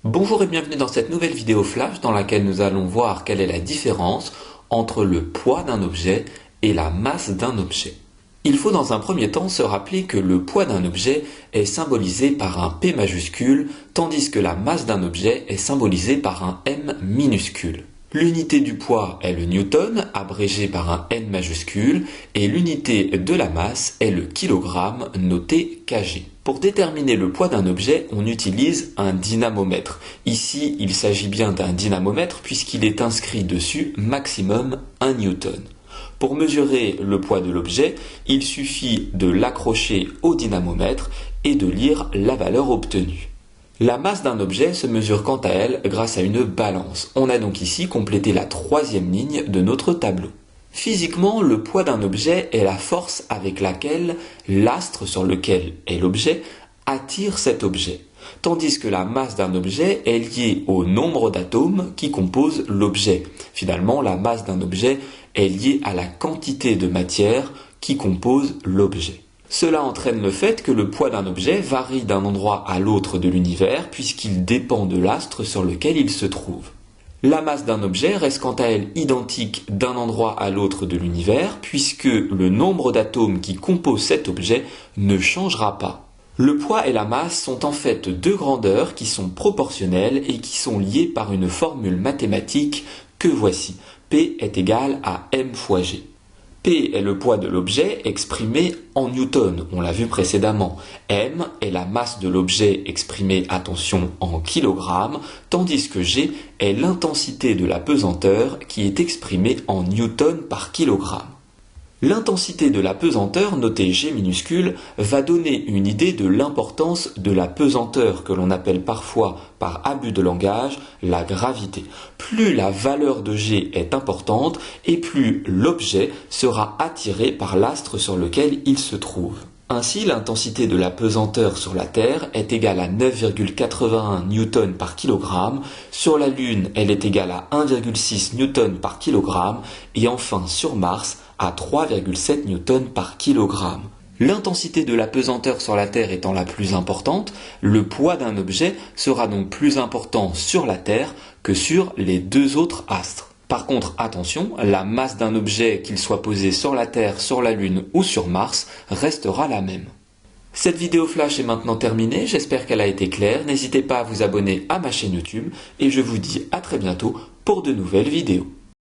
Bonjour et bienvenue dans cette nouvelle vidéo flash dans laquelle nous allons voir quelle est la différence entre le poids d'un objet et la masse d'un objet. Il faut dans un premier temps se rappeler que le poids d'un objet est symbolisé par un P majuscule, tandis que la masse d'un objet est symbolisée par un M minuscule. L'unité du poids est le newton, abrégé par un N majuscule, et l'unité de la masse est le kilogramme, noté kg. Pour déterminer le poids d'un objet, on utilise un dynamomètre. Ici, il s'agit bien d'un dynamomètre puisqu'il est inscrit dessus maximum 1 newton. Pour mesurer le poids de l'objet, il suffit de l'accrocher au dynamomètre et de lire la valeur obtenue. La masse d'un objet se mesure quant à elle grâce à une balance. On a donc ici complété la troisième ligne de notre tableau. Physiquement, le poids d'un objet est la force avec laquelle l'astre sur lequel est l'objet attire cet objet, tandis que la masse d'un objet est liée au nombre d'atomes qui composent l'objet. Finalement, la masse d'un objet est liée à la quantité de matière qui compose l'objet. Cela entraîne le fait que le poids d'un objet varie d'un endroit à l'autre de l'univers puisqu'il dépend de l'astre sur lequel il se trouve. La masse d'un objet reste quant à elle identique d'un endroit à l'autre de l'univers puisque le nombre d'atomes qui composent cet objet ne changera pas. Le poids et la masse sont en fait deux grandeurs qui sont proportionnelles et qui sont liées par une formule mathématique que voici. P est égal à m fois g. P est le poids de l'objet exprimé en newton, on l'a vu précédemment. M est la masse de l'objet exprimée, attention, en kilogrammes, tandis que G est l'intensité de la pesanteur qui est exprimée en newton par kilogramme. L'intensité de la pesanteur, notée G minuscule, va donner une idée de l'importance de la pesanteur que l'on appelle parfois, par abus de langage, la gravité. Plus la valeur de G est importante et plus l'objet sera attiré par l'astre sur lequel il se trouve. Ainsi, l'intensité de la pesanteur sur la Terre est égale à 9,81 newton par kilogramme, sur la Lune elle est égale à 1,6 newton par kilogramme et enfin sur Mars à 3,7 newton par kilogramme. L'intensité de la pesanteur sur la Terre étant la plus importante, le poids d'un objet sera donc plus important sur la Terre que sur les deux autres astres. Par contre, attention, la masse d'un objet, qu'il soit posé sur la Terre, sur la Lune ou sur Mars, restera la même. Cette vidéo flash est maintenant terminée, j'espère qu'elle a été claire. N'hésitez pas à vous abonner à ma chaîne YouTube et je vous dis à très bientôt pour de nouvelles vidéos.